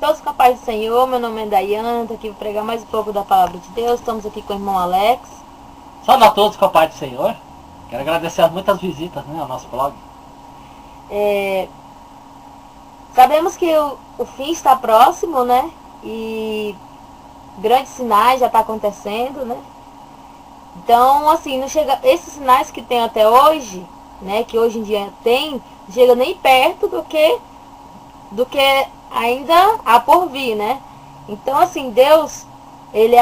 Todos com a paz do Senhor, meu nome é Dayana, estou aqui para pregar mais um pouco da Palavra de Deus. Estamos aqui com o irmão Alex. Saúde a todos com a paz do Senhor. Quero agradecer as muitas visitas, ao nosso blog. Sabemos que o fim está próximo, né? E grandes sinais já estão acontecendo, né? Então, assim, não chega, esses sinais que tem até hoje, né? Que hoje em dia tem, não chega nem perto do que ainda há por vir, né? Então, assim, Deus, ele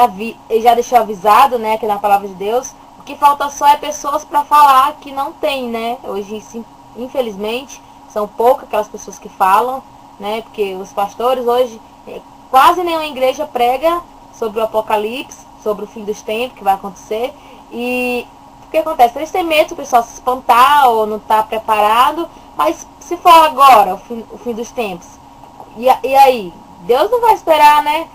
já deixou avisado, né, que na palavra de Deus, o que falta só é pessoas para falar que não tem, né? Hoje, sim, infelizmente, são poucas aquelas pessoas que falam, né? Porque os pastores hoje, quase nenhuma igreja prega sobre o Apocalipse, sobre o fim dos tempos, que vai acontecer. E o que acontece? Eles têm medo do pessoal se espantar ou não estar preparado, mas se for agora, o fim dos tempos, e aí? Deus não vai esperar, né?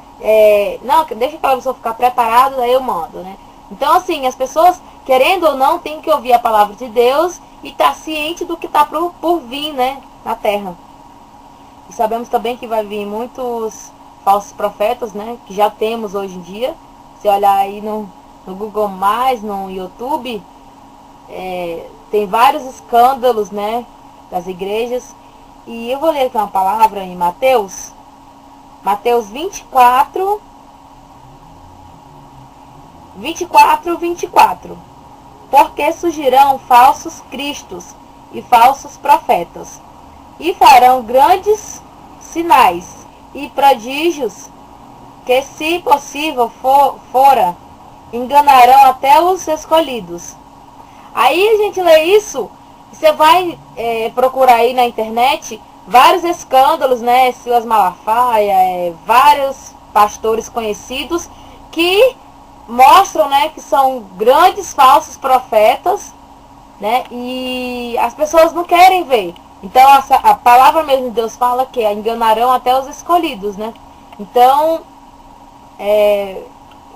Não, deixa aquela pessoa ficar preparada, daí eu mando, né? Então, assim, as pessoas, querendo ou não, têm que ouvir a palavra de Deus e estar ciente do que está por vir, né? Na terra. E sabemos também que vai vir muitos falsos profetas, né? Que já temos hoje em dia. Se olhar aí no Google+, no YouTube, tem vários escândalos, né? Das igrejas. E eu vou ler aqui uma palavra em Mateus 24, 24. Porque surgirão falsos cristos e falsos profetas, e farão grandes sinais e prodígios, que, se possível fora, enganarão até os escolhidos. Aí a gente lê isso, você vai procurar aí na internet vários escândalos, né? Silas Malafaia, vários pastores conhecidos que mostram, né, que são grandes falsos profetas, né? E as pessoas não querem ver. Então a palavra mesmo de Deus fala que enganarão até os escolhidos, né? Então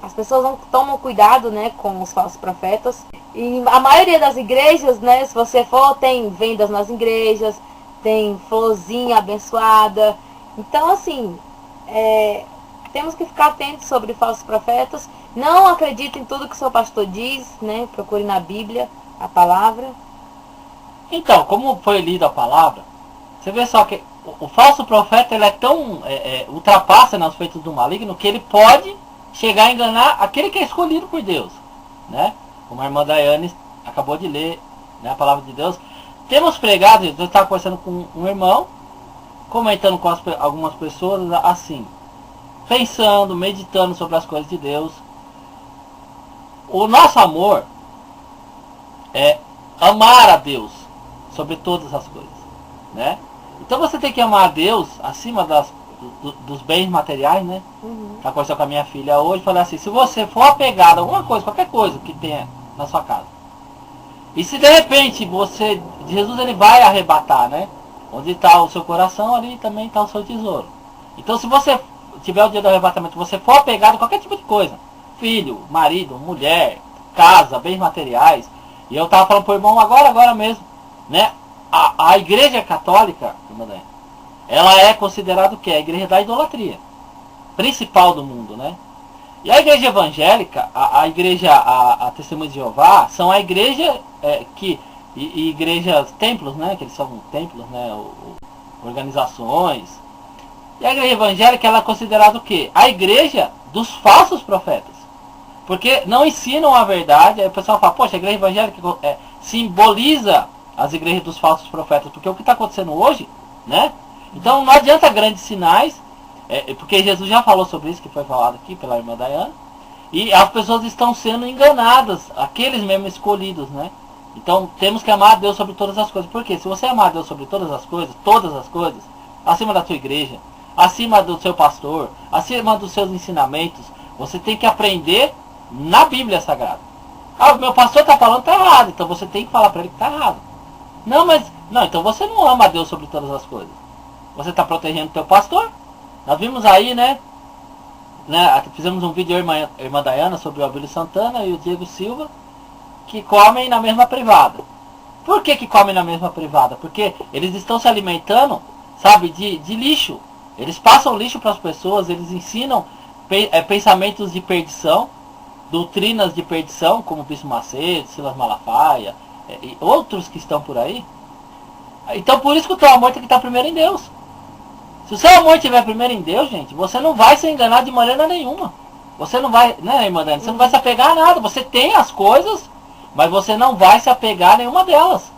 as pessoas não tomam cuidado, né, com os falsos profetas. E a maioria das igrejas, né, se você for, tem vendas nas igrejas, tem florzinha abençoada. Então, assim, temos que ficar atentos sobre falsos profetas. Não acredite em tudo que o seu pastor diz, né? Procure na Bíblia a palavra. Então, como foi lida a palavra, você vê só que o falso profeta, ele é tão ultrapassa nos feitos do maligno, que ele pode chegar a enganar aquele que é escolhido por Deus, né? Como a irmã Daiane acabou de ler, né, a palavra de Deus. Temos pregado, eu estava conversando com um irmão, comentando com algumas pessoas assim, pensando, meditando sobre as coisas de Deus. O nosso amor é amar a Deus sobre todas as coisas, né? Então você tem que amar a Deus acima dos bens materiais, né? Estava conversando com a minha filha hoje, falei assim, se você for apegado a alguma coisa, qualquer coisa que tenha na sua casa, e se de repente Jesus ele vai arrebatar, né? Onde está o seu coração, ali também está o seu tesouro. Então se você tiver o dia do arrebatamento, você for apegado a qualquer tipo de coisa, filho, marido, mulher, casa, bens materiais, e eu estava falando para o irmão agora mesmo, né? A igreja católica, ela é considerada o quê? A igreja da idolatria principal do mundo, né? E a igreja evangélica, a Testemunha de Jeová, são a igreja e igrejas, templos, né? Que eles são templos, né? Organizações. E a igreja evangélica, ela é considerada o quê? A igreja dos falsos profetas. Porque não ensinam a verdade. Aí o pessoal fala, poxa, a igreja evangélica simboliza as igrejas dos falsos profetas. Porque o que está acontecendo hoje, né? Então não adianta grandes sinais, porque Jesus já falou sobre isso, que foi falado aqui pela irmã Dayana, e as pessoas estão sendo enganadas, aqueles mesmo escolhidos, né? Então temos que amar a Deus sobre todas as coisas. Porque se você amar a Deus sobre todas as coisas, acima da sua igreja, acima do seu pastor, acima dos seus ensinamentos, você tem que aprender na Bíblia Sagrada. Ah, o meu pastor está falando que está errado, então você tem que falar para ele que está errado. Não, então você não ama a Deus sobre todas as coisas. Você está protegendo o teu pastor. Nós vimos aí, né? Fizemos um vídeo, a irmã Dayana, sobre o Abílio Santana e o Diego Silva, que comem na mesma privada. Por que comem na mesma privada? Porque eles estão se alimentando, sabe, de lixo. Eles passam lixo para as pessoas, eles ensinam pensamentos de perdição, doutrinas de perdição, como Bispo Macedo, Silas Malafaia, e outros que estão por aí. Então por isso que o teu amor tem que estar primeiro em Deus. Se o seu amor estiver primeiro em Deus, gente, você não vai se enganar de maneira nenhuma. Você não vai, né, irmã Dani? Você não vai se apegar a nada. Você tem as coisas, mas você não vai se apegar a nenhuma delas.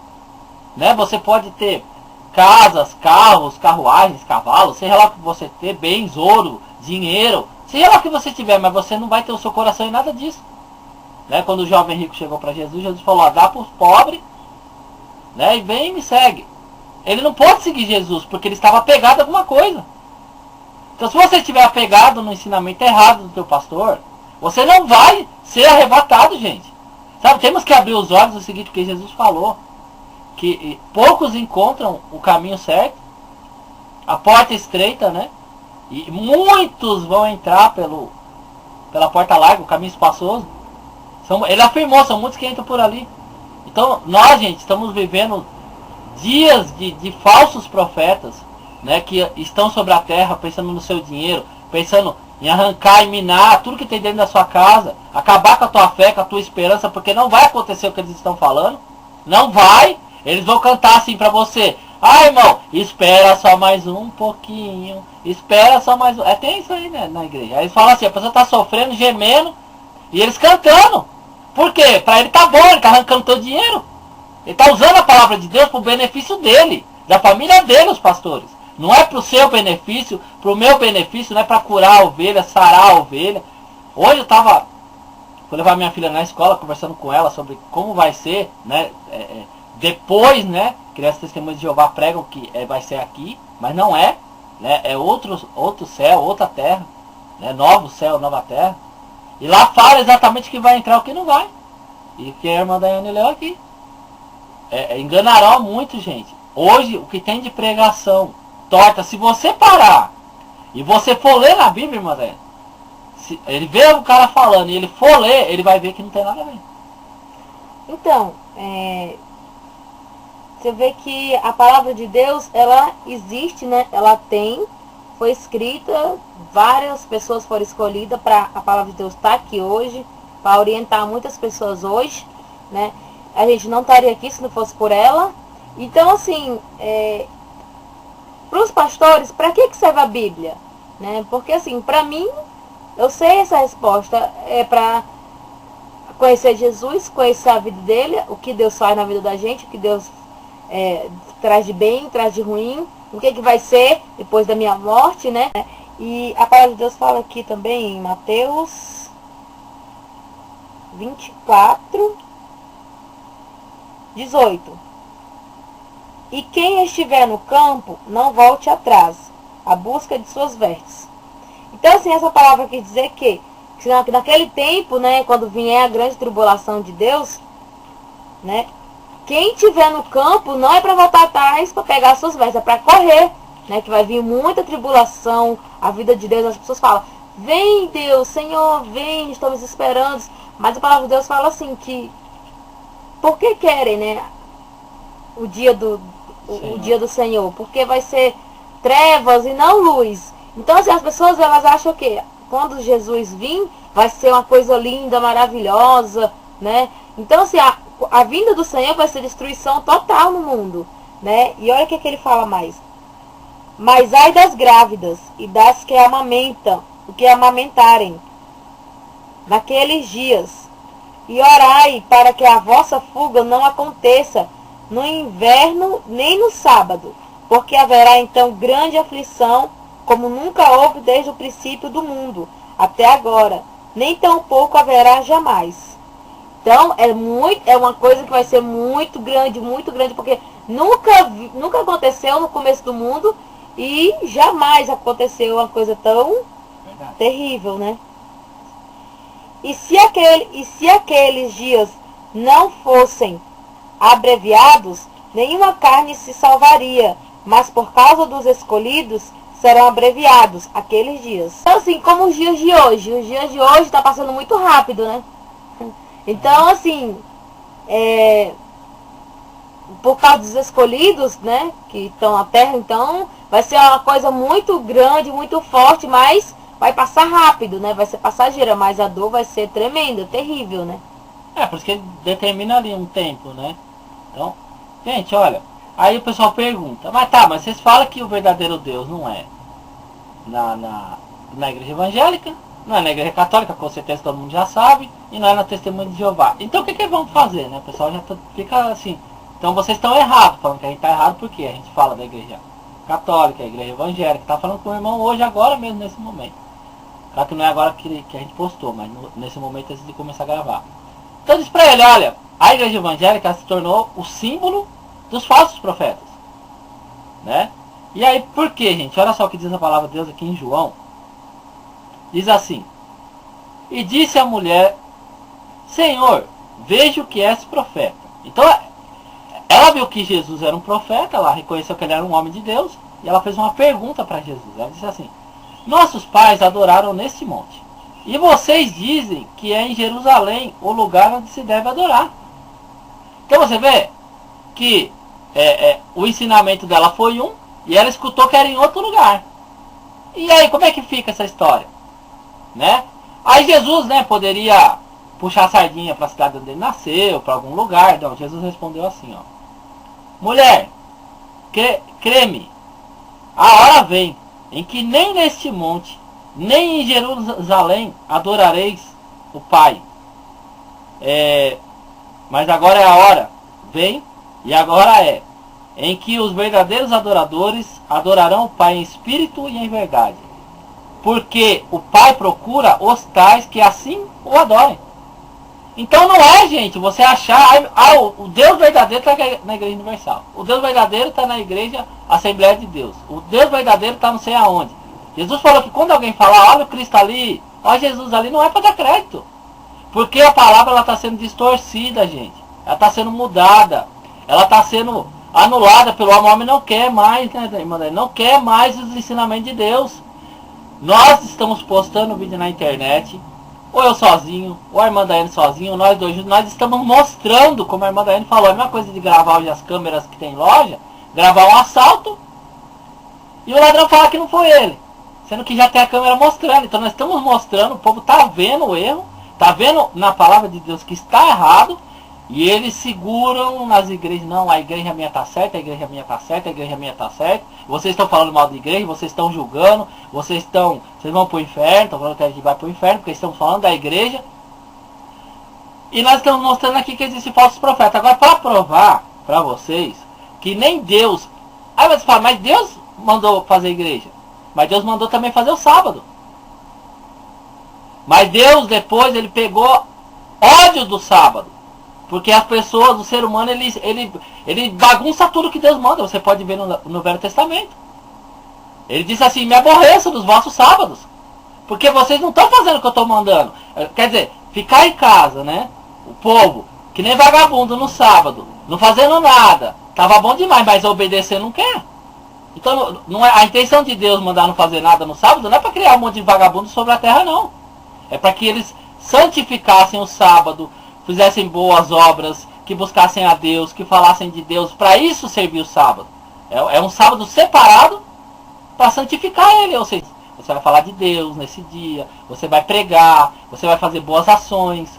Né? Você pode ter casas, carros, carruagens, cavalos, seja lá o que você ter, bens, ouro, dinheiro, seja lá o que você tiver, mas você não vai ter o seu coração em nada disso. Né? Quando o jovem rico chegou para Jesus, Jesus falou, dá para os pobres, né? E vem e me segue. Ele não pode seguir Jesus, porque ele estava apegado a alguma coisa. Então se você estiver apegado no ensinamento errado do teu pastor, você não vai ser arrebatado, gente. Sabe, temos que abrir os olhos no seguinte, porque Jesus falou que poucos encontram o caminho certo, a porta estreita, né? E muitos vão entrar pela porta larga, o caminho espaçoso. Ele afirmou, são muitos que entram por ali. Então nós, gente, estamos vivendo dias de falsos profetas, né, que estão sobre a terra pensando no seu dinheiro, pensando em arrancar e minar tudo que tem dentro da sua casa, acabar com a tua fé, com a tua esperança, porque não vai acontecer o que eles estão falando. Não vai. Eles vão cantar assim pra você. Ah, irmão, espera só mais um pouquinho. Espera só mais um. Tem isso aí, né, na igreja. Aí eles falam assim, a pessoa tá sofrendo, gemendo, e eles cantando. Por quê? Pra ele tá bom, ele tá arrancando teu dinheiro. Ele está usando a palavra de Deus para o benefício dele, da família dele, os pastores. Não é para o seu benefício, para o meu benefício, não é para curar a ovelha, sarar a ovelha. Hoje eu fui levar minha filha na escola, conversando com ela sobre como vai ser, né, depois, né, crianças testemunhas de Jeová pregam que vai ser aqui, mas não é, né, é outro céu, outra terra, né, novo céu, nova terra. E lá fala exatamente o que vai entrar e o que não vai. E que a irmã Daiane leu aqui. Enganarão muito, gente. Hoje, o que tem de pregação torta, se você parar e você for ler na Bíblia, irmã Daiane, se ele vê o cara falando e ele for ler, ele vai ver que não tem nada a ver. Então, você vê que a palavra de Deus, ela existe, né? Ela foi escrita, várias pessoas foram escolhidas para a palavra de Deus estar aqui hoje, para orientar muitas pessoas hoje, né? A gente não estaria aqui se não fosse por ela. Então, assim, para os pastores, para que serve a Bíblia? Né? Porque, assim, para mim, eu sei essa resposta. É para conhecer Jesus, conhecer a vida dele, o que Deus faz na vida da gente, o que Deus traz de bem, traz de ruim, o que vai ser depois da minha morte, né? E a palavra de Deus fala aqui também em Mateus 24, 18. E quem estiver no campo, não volte atrás, à busca de suas vestes. Então, assim, essa palavra quer dizer que naquele tempo, né, quando vier a grande tribulação de Deus, né, quem estiver no campo não é para voltar atrás para pegar as suas vestes, é para correr, né, que vai vir muita tribulação, a vida de Deus. As pessoas falam, vem Deus, Senhor, vem, estamos esperando. Mas a palavra de Deus fala assim, que por que querem, né, o dia do Senhor? Porque vai ser trevas e não luz. Então, assim, as pessoas, elas acham que quando Jesus vir, vai ser uma coisa linda, maravilhosa, né? Então, assim, a vinda do Senhor vai ser destruição total no mundo, né? E olha o que ele fala mais. Mas ai das grávidas e das que amamentam, o que amamentarem, naqueles dias. E orai para que a vossa fuga não aconteça no inverno nem no sábado, porque haverá então grande aflição, como nunca houve desde o princípio do mundo até agora, nem tampouco haverá jamais. Então é uma coisa que vai ser muito grande, porque nunca aconteceu no começo do mundo e jamais aconteceu uma coisa tão terrível, né? E se aqueles dias não fossem abreviados, nenhuma carne se salvaria, mas por causa dos escolhidos serão abreviados aqueles dias. Então, assim, como os dias de hoje está passando muito rápido, né? Então, assim, por causa dos escolhidos, né, que estão na terra, então vai ser uma coisa muito grande, muito forte, mas vai passar rápido, né, vai ser passageira, mas a dor vai ser tremenda, terrível, né. Por isso que ele determina ali um tempo, né? Então, gente, olha, aí o pessoal pergunta, mas vocês falam que o verdadeiro Deus não é na igreja evangélica, não é na igreja católica, com certeza todo mundo já sabe, e não é na Testemunha de Jeová. Então o que que vamos fazer, né? O pessoal já fica assim, então vocês estão errados, falando que a gente está errado porque a gente fala da igreja católica, a igreja evangélica, está falando com o irmão hoje, agora mesmo, nesse momento. Claro que não é agora que a gente postou, mas nesse momento antes de começar a gravar. Então diz para ele, olha, a igreja evangélica se tornou o símbolo dos falsos profetas, né? E aí, por quê, gente? Olha só o que diz a palavra de Deus aqui em João. Diz assim, e disse a mulher, Senhor, vejo que és profeta. Então, ela viu que Jesus era um profeta, ela reconheceu que ele era um homem de Deus, e ela fez uma pergunta para Jesus. Ela disse assim, nossos pais adoraram neste monte, e vocês dizem que é em Jerusalém o lugar onde se deve adorar. Então você vê que o ensinamento dela foi um, e ela escutou que era em outro lugar. E aí, como é que fica essa história? Né? Aí Jesus, né, poderia puxar a sardinha para a cidade onde ele nasceu, para algum lugar. Não, Jesus respondeu assim, ó. Mulher, crê-me, a hora vem em que nem neste monte, nem em Jerusalém adorareis o Pai. Mas agora é a hora, vem, e agora é, em que os verdadeiros adoradores adorarão o Pai em espírito e em verdade. Porque o Pai procura os tais que assim o adorem. Então não é, gente, você achar, o Deus verdadeiro está na Igreja Universal. O Deus verdadeiro está na Igreja Assembleia de Deus. O Deus verdadeiro está não sei aonde. Jesus falou que quando alguém falar, olha o Cristo ali, olha Jesus ali, não é para dar crédito. Porque a palavra está sendo distorcida, gente. Ela está sendo mudada. Ela está sendo anulada pelo homem. O homem não quer mais, né, irmã? Não quer mais os ensinamentos de Deus. Nós estamos postando vídeo na internet, ou eu sozinho, ou a irmã Daiane sozinho, nós dois juntos, nós estamos mostrando, como a irmã Daiane falou, é a mesma coisa de gravar hoje as câmeras que tem em loja, gravar um assalto, e o ladrão falar que não foi ele, sendo que já tem a câmera mostrando. Então nós estamos mostrando, o povo está vendo o erro, está vendo na palavra de Deus que está errado, e eles seguram nas igrejas, não, a igreja minha está certa, a igreja minha está certa, a igreja minha está certa. Vocês estão falando mal da igreja, vocês estão julgando, vocês vão para o inferno, estão falando que a gente vai para o inferno, porque estamos falando da igreja. E nós estamos mostrando aqui que existem falsos profetas. Agora, para provar para vocês que nem Deus... Aí você fala, mas Deus mandou fazer a igreja. Mas Deus mandou também fazer o sábado. Mas Deus depois, ele pegou ódio do sábado. Porque as pessoas, o ser humano, ele bagunça tudo que Deus manda. Você pode ver no Velho Testamento. Ele disse assim, me aborreço dos vossos sábados. Porque vocês não estão fazendo o que eu estou mandando. Quer dizer, ficar em casa, né? O povo, que nem vagabundo no sábado, não fazendo nada. Tava bom demais, mas obedecer não quer. Então, não é, a intenção de Deus mandar não fazer nada no sábado não é para criar um monte de vagabundo sobre a terra, não. É para que eles santificassem o sábado, fizessem boas obras, que buscassem a Deus, que falassem de Deus. Para isso serviu o sábado. É um sábado separado para santificar ele. Ou seja, você vai falar de Deus nesse dia, você vai pregar, você vai fazer boas ações.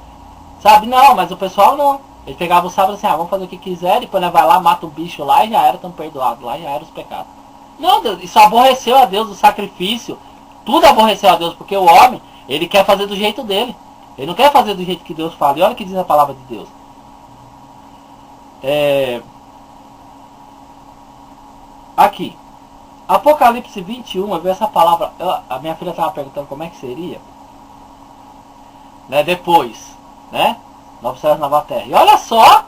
Sabe? Não, mas o pessoal não. Ele pegava o sábado assim, vamos fazer o que quiser, depois né, vai lá, mata o bicho lá e já era, estão perdoados, lá já era os pecados. Não, Deus, isso aborreceu a Deus, o sacrifício. Tudo aborreceu a Deus, porque o homem, ele quer fazer do jeito dele. Ele não quer fazer do jeito que Deus fala. E olha o que diz a palavra de Deus. Aqui. Apocalipse 21, eu vi essa palavra. A minha filha estava perguntando como é que seria. Né, depois. Né? Nova céu, nova terra. E olha só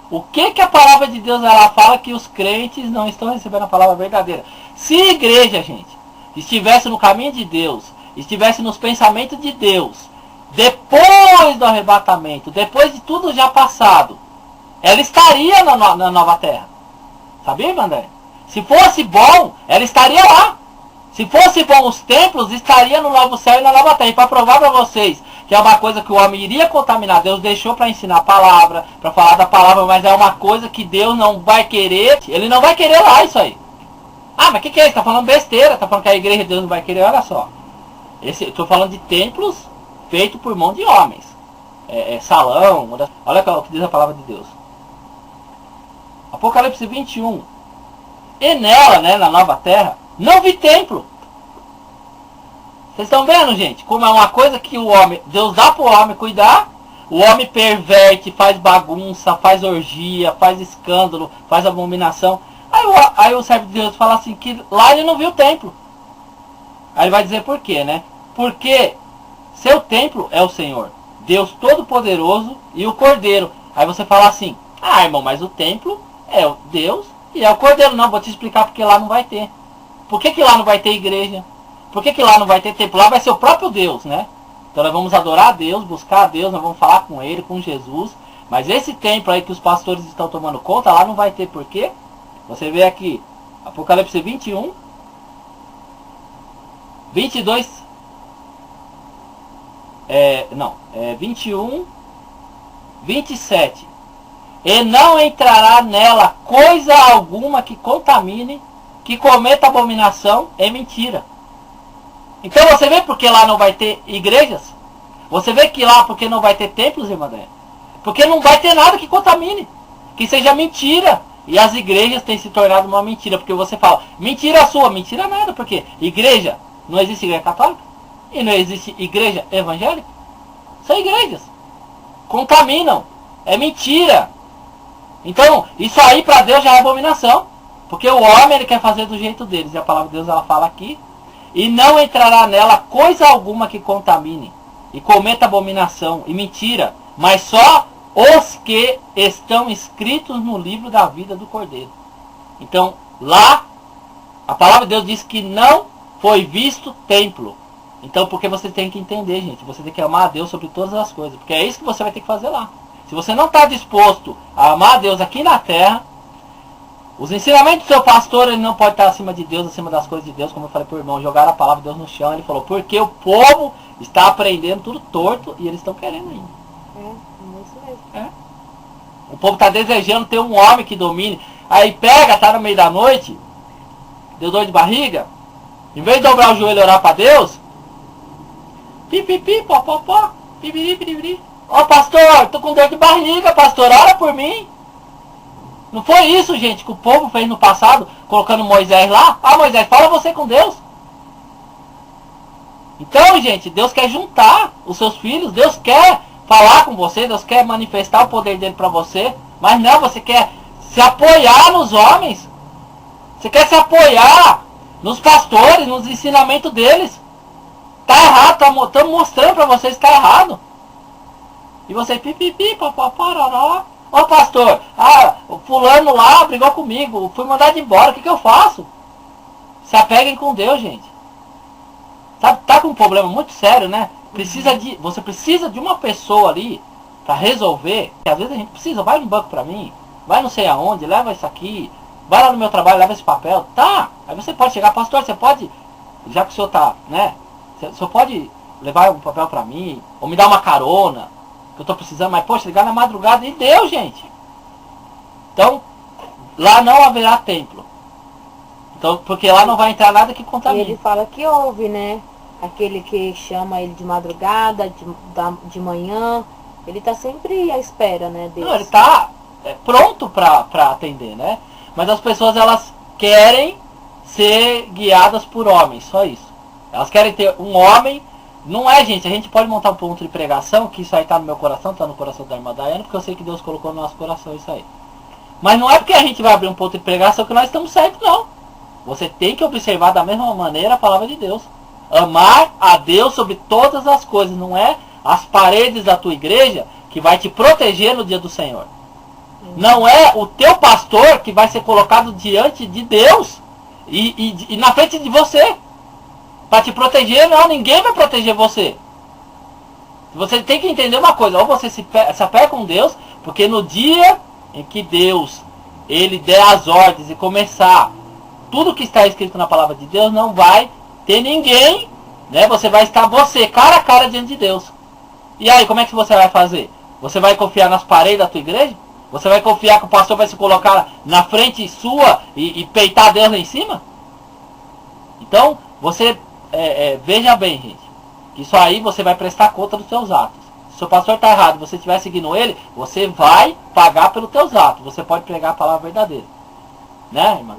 o que a palavra de Deus ela fala que os crentes não estão recebendo a palavra verdadeira. Se a igreja, gente, estivesse no caminho de Deus, estivesse nos pensamentos de Deus, depois do arrebatamento, depois de tudo já passado, ela estaria na nova terra. Sabia, André? Se fosse bom, ela estaria lá. Se fosse bom os templos, estaria no novo céu e na nova terra. E para provar para vocês que é uma coisa que o homem iria contaminar. Deus deixou para ensinar a palavra, para falar da palavra, mas é uma coisa que Deus não vai querer. Ele não vai querer lá isso aí. Ah, mas o que é isso? Está falando besteira, está falando que a igreja de Deus não vai querer. Olha só. Estou falando de templos feitos por mão de homens. Salão. Olha o que diz a palavra de Deus. Apocalipse 21. E nela, né, na nova terra, não vi templo. Vocês estão vendo, gente? Como é uma coisa que o homem, Deus dá para o homem cuidar. O homem perverte, faz bagunça, faz orgia, faz escândalo, faz abominação. Aí o servo de Deus fala assim, que lá ele não viu o templo. Aí ele vai dizer por quê, né? Porque seu templo é o Senhor, Deus Todo-Poderoso e o Cordeiro. Aí você fala assim, ah, irmão, mas o templo é o Deus e é o Cordeiro. Não, vou te explicar porque lá não vai ter. Por que lá não vai ter igreja? Por que lá não vai ter templo? Lá vai ser o próprio Deus, né? Então nós vamos adorar a Deus, buscar a Deus, nós vamos falar com Ele, com Jesus. Mas esse templo aí que os pastores estão tomando conta, lá não vai ter. Por quê? Você vê aqui, Apocalipse 21, 22, 21, 27. E não entrará nela coisa alguma que contamine, que cometa abominação e mentira. Então você vê porque lá não vai ter igrejas? Você vê que lá porque não vai ter templos, irmã André? Porque não vai ter nada que contamine, que seja mentira. E as igrejas têm se tornado uma mentira, porque você fala, mentira sua, mentira nada, porque igreja, não existe igreja católica e não existe igreja evangélica. São igrejas, contaminam, é mentira. Então, isso aí para Deus já é abominação, porque o homem ele quer fazer do jeito deles, e a palavra de Deus ela fala aqui, e não entrará nela coisa alguma que contamine, e cometa abominação e mentira, mas só os que estão escritos no livro da vida do Cordeiro. Então, lá, a palavra de Deus diz que não foi visto templo. Então, porque você tem que entender, gente, você tem que amar a Deus sobre todas as coisas, porque é isso que você vai ter que fazer lá. Se você não está disposto a amar a Deus aqui na terra, os ensinamentos do seu pastor, ele não pode estar acima de Deus, acima das coisas de Deus, como eu falei para o irmão, jogaram a palavra de Deus no chão, ele falou, porque o povo está aprendendo tudo torto e eles estão querendo ainda. O povo está desejando ter um homem que domine. Aí pega, tá no meio da noite, deu dor de barriga, em vez de dobrar o joelho e orar para Deus, pipipi, popopó, pipiri, piriri. Ó pastor, tô com dor de barriga, pastor, ora por mim. Não foi isso, gente, que o povo fez no passado, colocando Moisés lá? Ah, Moisés, fala você com Deus. Então, gente, Deus quer juntar os seus filhos, Deus quer falar com você, Deus quer manifestar o poder dele para você, mas não, você quer se apoiar nos homens, você quer se apoiar nos pastores, nos ensinamentos deles. Tá errado, estamos mostrando para vocês que está errado. E você pipipi, papapararó. Ó pastor, o fulano lá brigou comigo, fui mandado embora, o que eu faço? Se apeguem com Deus, gente. Tá com um problema muito sério, né? Você precisa de uma pessoa ali para resolver. Que às vezes a gente precisa, vai no banco para mim, vai não sei aonde, leva isso aqui, vai lá no meu trabalho, leva esse papel, tá? Aí você pode chegar, pastor, você pode, já que o senhor tá, né? O senhor pode levar um papel para mim, ou me dar uma carona, que eu tô precisando, mas poxa, ligar na madrugada e deu, gente. Então, lá não haverá templo. Então, porque lá não vai entrar nada que contamine. E ele fala que houve, né? Aquele que chama ele de madrugada, de manhã, ele está sempre à espera, né? Deus. Não, ele está pronto para atender, né? Mas as pessoas, elas querem ser guiadas por homens, só isso. Elas querem ter um homem, não é, gente, a gente pode montar um ponto de pregação, que isso aí está no meu coração, está no coração da irmã Daiane, porque eu sei que Deus colocou no nosso coração isso aí. Mas não é porque a gente vai abrir um ponto de pregação que nós estamos certos, não. Você tem que observar da mesma maneira a palavra de Deus. Amar a Deus sobre todas as coisas. Não é as paredes da tua igreja que vai te proteger no dia do Senhor. Não é o teu pastor que vai ser colocado diante de Deus e na frente de você para te proteger. Não, ninguém vai proteger você. Você tem que entender uma coisa. Ou você se apega com Deus, porque no dia em que Deus ele der as ordens e começar tudo que está escrito na palavra de Deus, não vai ter ninguém, né? Você vai estar cara a cara diante de Deus. E aí, como é que você vai fazer? Você vai confiar nas paredes da tua igreja? Você vai confiar que o pastor vai se colocar na frente sua e peitar Deus lá em cima? Então, você veja bem, gente. Isso aí você vai prestar conta dos seus atos. Se o pastor está errado e você estiver seguindo ele, você vai pagar pelos teus atos. Você pode pregar a palavra verdadeira. Né, irmã?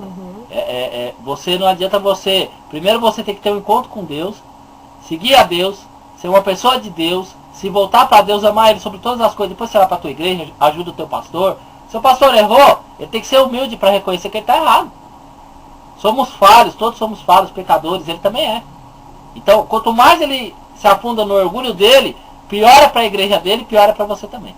Você não adianta você... Primeiro você tem que ter um encontro com Deus, seguir a Deus, ser uma pessoa de Deus, se voltar para Deus, amar Ele sobre todas as coisas. Depois você vai para a tua igreja, ajuda o teu pastor. Se o pastor errou, ele tem que ser humilde para reconhecer que ele está errado. Somos falhos, todos somos falhos, pecadores, ele também é. Então, quanto mais ele se afunda no orgulho dele, pior é para a igreja dele, pior é para você também.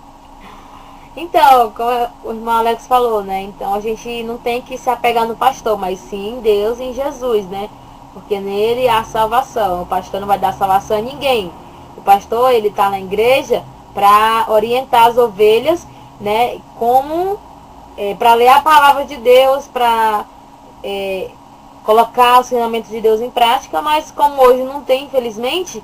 Então, como o irmão Alex falou, né? Então a gente não tem que se apegar no pastor, mas sim em Deus e em Jesus, né? Porque nele há salvação. O pastor não vai dar salvação a ninguém. O pastor, ele está na igreja para orientar as ovelhas, né? Como para ler a palavra de Deus, para colocar os ensinamentos de Deus em prática, mas como hoje não tem, infelizmente,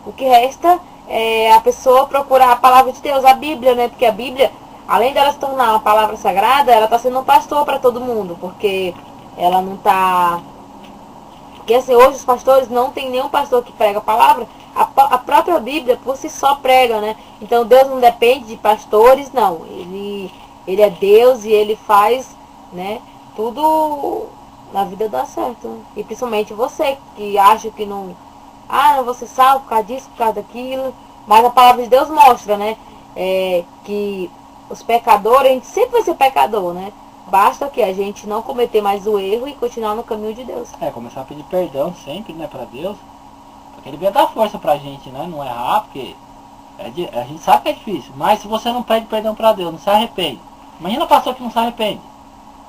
o que resta é a pessoa procurar a palavra de Deus, a Bíblia, né? Porque a Bíblia, além dela se tornar uma palavra sagrada, ela está sendo um pastor para todo mundo, porque ela não está... Porque assim, hoje os pastores, não tem nenhum pastor que prega a palavra, a própria Bíblia por si só prega, né? Então Deus não depende de pastores, não. Ele é Deus e Ele faz, né, tudo na vida dar certo. E principalmente você que acha que não... não vou ser salvo por causa disso, por causa daquilo. Mas a palavra de Deus mostra, né, que os pecadores, a gente sempre vai ser pecador, né? Basta que a gente não cometer mais o erro e continuar no caminho de Deus. Começar a pedir perdão sempre, né, para Deus. Porque Ele vai dar força pra gente, né? Não errar, porque a gente sabe que é difícil. Mas se você não pede perdão para Deus, não se arrepende. Imagina o pastor que não se arrepende.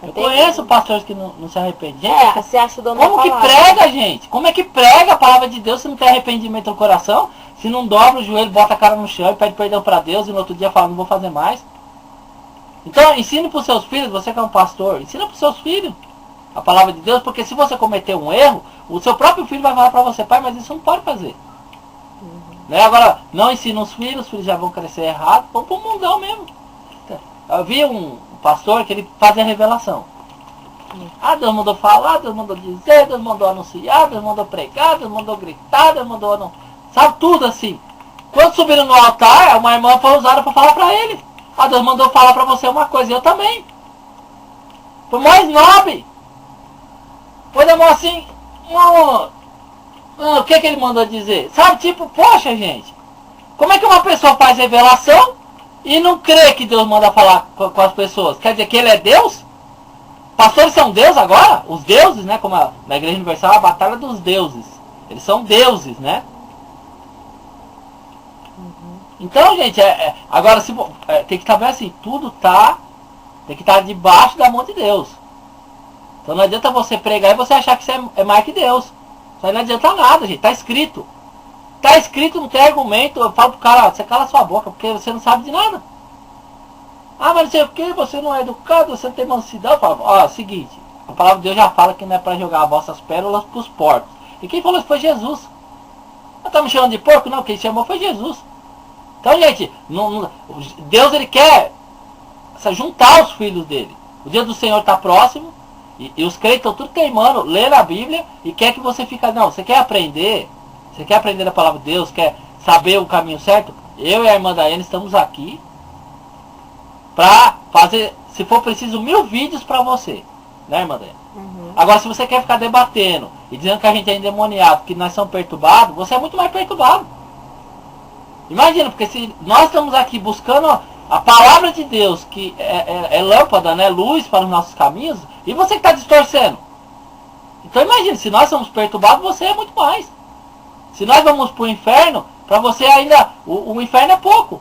Eu conheço pastores que não se arrependem. Gente, você acha o dono como da que palavra, prega, gente? Como é que prega a palavra de Deus se não tem arrependimento no coração? Se não dobra o joelho, bota a cara no chão e pede perdão para Deus e no outro dia fala, não vou fazer mais. Então, ensine para os seus filhos, você que é um pastor, ensina para os seus filhos a palavra de Deus, porque se você cometer um erro, o seu próprio filho vai falar para você, pai, mas isso não pode fazer. Né? Agora, não ensina os filhos já vão crescer errado, vão para o mundão mesmo. Eu vi um pastor que ele fazia revelação. Deus mandou falar, Deus mandou dizer, Deus mandou anunciar, Deus mandou pregar, Deus mandou gritar, Deus mandou... Sabe tudo assim. Quando subiram no altar, uma irmã foi usada para falar para ele. Deus mandou falar para você uma coisa, eu também. Foi mais nobre. Foi da mão assim... o que ele mandou dizer? Sabe, tipo, poxa, gente. Como é que uma pessoa faz revelação e não crê que Deus manda falar com as pessoas? Quer dizer que ele é Deus? Pastores são Deus agora? Os deuses, né? Como na Igreja Universal, a batalha dos deuses. Eles são deuses, né? Então, gente, agora tem que saber assim, tudo tem que estar debaixo da mão de Deus. Então não adianta você pregar e você achar que você é mais que Deus. Isso aí não adianta nada, gente. Está escrito. Está escrito, não tem argumento. Eu falo pro cara, você cala sua boca, porque você não sabe de nada. Mas não sei o que, você não é educado, você não tem mansidão. Eu falo, seguinte, a palavra de Deus já fala que não é para jogar as vossas pérolas para os porcos. E quem falou isso foi Jesus. Não tá me chamando de porco? Não, quem chamou foi Jesus. Então, gente, Deus ele quer juntar os filhos dele. O dia do Senhor está próximo e os crentes estão tudo queimando, lendo a Bíblia e quer que você fique... Não, você quer aprender a palavra de Deus, quer saber o caminho certo? Eu e a irmã Daiane estamos aqui para fazer, se for preciso, 1000 vídeos para você. Né, irmã Daiane? Agora, se você quer ficar debatendo e dizendo que a gente é endemoniado, que nós somos perturbados, você é muito mais perturbado. Imagina, porque se nós estamos aqui buscando a palavra de Deus, que é lâmpada, né, luz para os nossos caminhos, e você que está distorcendo. Então imagina, se nós somos perturbados, você é muito mais. Se nós vamos para o inferno, para você ainda, o inferno é pouco.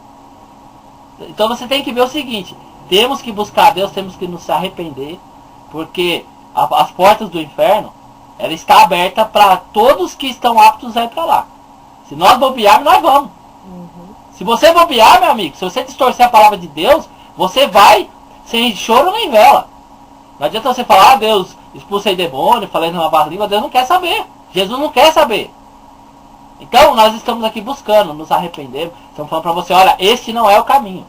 Então você tem que ver o seguinte, temos que buscar Deus, temos que nos arrepender, porque as portas do inferno, ela está aberta para todos que estão aptos a ir para lá. Se nós bobearmos, nós vamos. Se você bobear, meu amigo, se você distorcer a palavra de Deus, você vai sem choro nem vela. Não adianta você falar, Deus, expulsei demônio, falei numa barra língua, Deus não quer saber. Jesus não quer saber. Então nós estamos aqui buscando nos arrepender. Estamos falando para você, olha, este não é o caminho.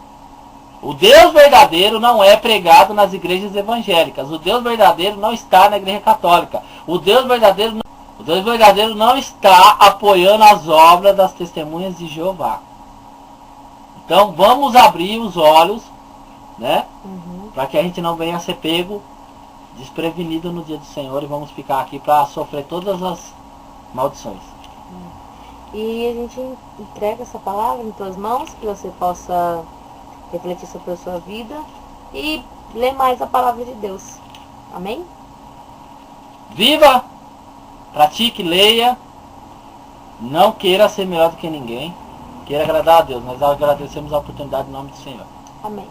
O Deus verdadeiro não é pregado nas igrejas evangélicas. O Deus verdadeiro não está na igreja católica. O Deus verdadeiro não está apoiando as obras das testemunhas de Jeová. Então vamos abrir os olhos, né? Para que a gente não venha a ser pego desprevenido no dia do Senhor e vamos ficar aqui para sofrer todas as maldições. E a gente entrega essa palavra em tuas mãos, que você possa refletir sobre a sua vida e ler mais a palavra de Deus. Amém? Viva, pratique, leia, não queira ser melhor do que ninguém, queira agradar a Deus, nós agradecemos a oportunidade em nome do Senhor. Amém.